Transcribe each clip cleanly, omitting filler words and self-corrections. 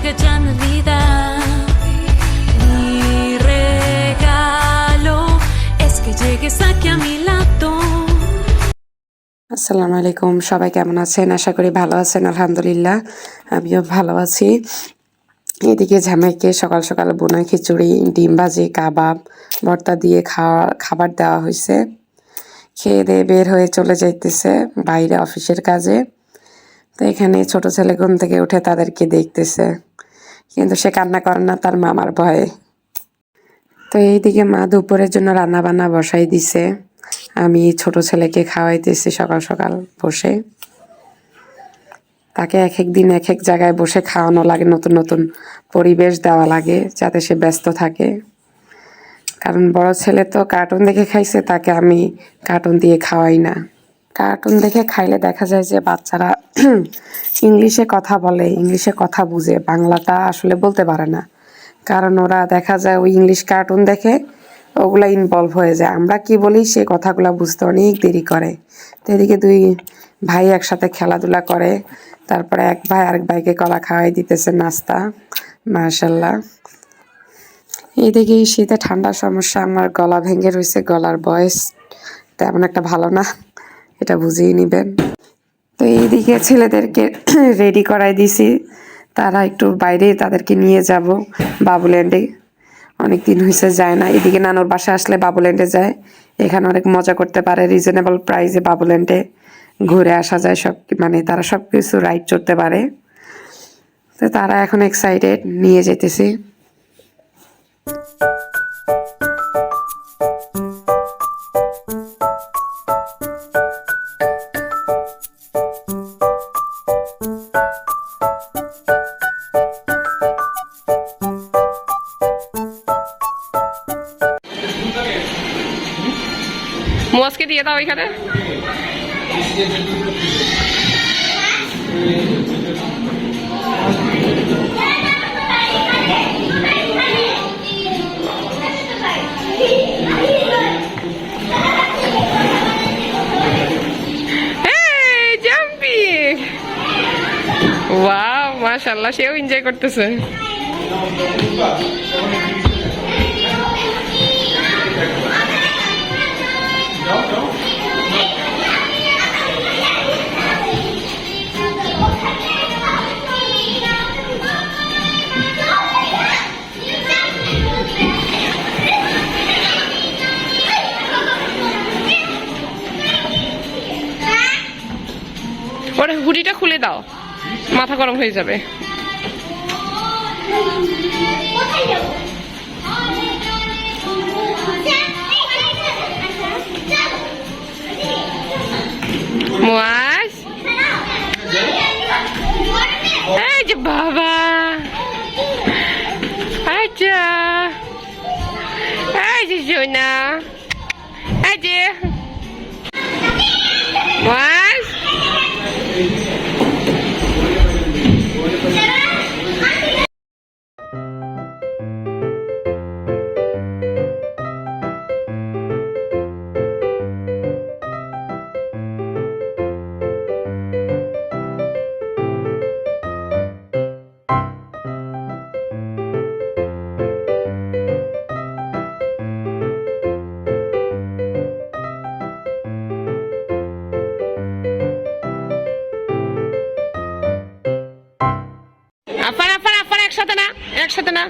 que ya no olvida. Mi regalo es que llegues aquí a mi lado. আসসালামু আলাইকুম, সবাই কেমন আছেন? আশা করি ভালো আছেন। আলহামদুলিল্লাহ আমিও ভালো আছি। এদিকে জামাইকে সকাল সকাল বোনা খিচুড়ি, ডিম ভাজি, কাবাব, ভর্তা দিয়ে খাবার দেওয়া হয়েছে। খেয়ে দিয়ে বের হয়ে চলে যাইতেছে বাইরে অফিসের কাজে। তো এখানে ছোট ছেলে ঘুম থেকে উঠে তাদেরকে দেখতেছে, কিন্তু সে কান্না করে না তার মামার ভয়ে। তো এইদিকে মা দুপুরের জন্য রান্না বান্না বসাই দিছে। আমি ছোট ছেলেকে খাওয়াইতেছি সকাল সকাল বসে। তাকে এক এক দিন এক এক জায়গায় বসে খাওয়ানো লাগে, নতুন নতুন পরিবেশ দেওয়া লাগে যাতে সে ব্যস্ত থাকে। কারণ বড় ছেলে তো কার্টুন দেখে খাইছে, তাকে আমি কার্টুন দিয়ে খাওয়াই না। কার্টুন দেখে খাইলে দেখা যায় যে বাচ্চারা ইংলিশে কথা বলে, ইংলিশে কথা বুঝে, বাংলাটা আসলে বলতে পারে না। কারণ ওরা দেখা যায় ওই ইংলিশ কার্টুন দেখে ওগুলা ইনভলভ হয়ে যায়। আমরা কি বলি সে কথাগুলো বুঝতে অনেক দেরি করে। তো এদিকে দুই ভাই একসাথে খেলাধুলা করে, তারপরে এক ভাই আরেক ভাইকে কলা খাওয়াই দিতেছে নাস্তা। মাশাল্লাহ। এইদিকে শীতে ঠান্ডার সমস্যা, আমার গলা ভেঙে রয়েছে, গলার বয়স তেমন একটা ভালো না, এটা বুঝিয়ে নেবেন। তো এইদিকে ছেলেদেরকে রেডি করাই দিছি, তারা একটু বাইরে তাদেরকে নিয়ে যাব বাবুল্যান্ডে। অনেক দিন হয়েছে যায় না। এদিকে নানুর বাসায় আসলে বাবুল্যান্ডে যায়, এখানে অনেক মজা করতে পারে। রিজনেবল প্রাইসে বাবুল্যান্ডে ঘুরে আসা যায়, মানে তারা সব কিছু রাইড করতে পারে। তো তারা এখন এক্সাইটেড, নিয়ে যেতেছি। মোয়াজকে দিয়ে দাও এখানে। জাম্পিং, ওয়াও মাশাআল্লাহ, সেও এনজয় করতেছে। ওটা হুডিটা খুলে দাও, মাথা গরম হয়ে যাবে। মুয়াজ, এই যে বাবা, আচ্ছা এই যে সোনা, এই যে মুয়াজ। একসাথে না, একসাথে না।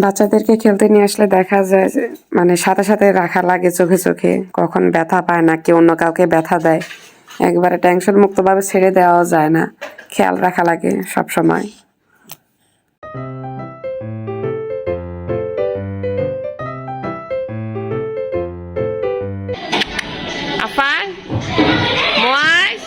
বাচ্চাদেরকে খেলতে নিয়ে আসলে দেখা যায় যে মানে সাথে সাথে রাখা লাগে চোখে চোখে, কখন ব্যথা পায় না কেউ অন্য কাউকে ব্যথা দেয়, একবারে টেনশন মুক্তভাবে ছেড়ে দেওয়া যায় না, খেয়াল রাখা লাগে সব সময়। আফান, মুয়াজ,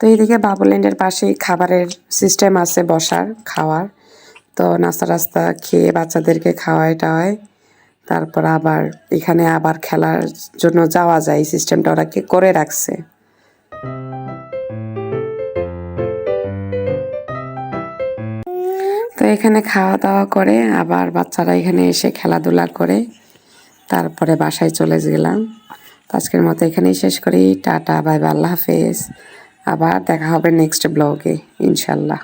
এইদিকে বাবুল্যান্ডের পাশেই খাবারের সিস্টেম আছে, বসার খাওয়ার। তো নাস্তা টাস্তা খেয়ে বাচ্চাদেরকে খাওয়াই টাওয়াই তারপর আবার এখানে আবার খেলার জন্য যাওয়া যায়, এই সিস্টেমটা ওরা করে রাখছে। তো এখানে খাওয়া দাওয়া করে আবার বাচ্চারা এখানে এসে খেলাধুলা করে তারপরে বাসায় চলে গেলাম। আজকের মতো এখানেই শেষ করি। টাটা, বাই বাই, আল্লাহ হাফেজ। আবার দেখা হবে নেক্সট ব্লগে ইনশাল্লাহ।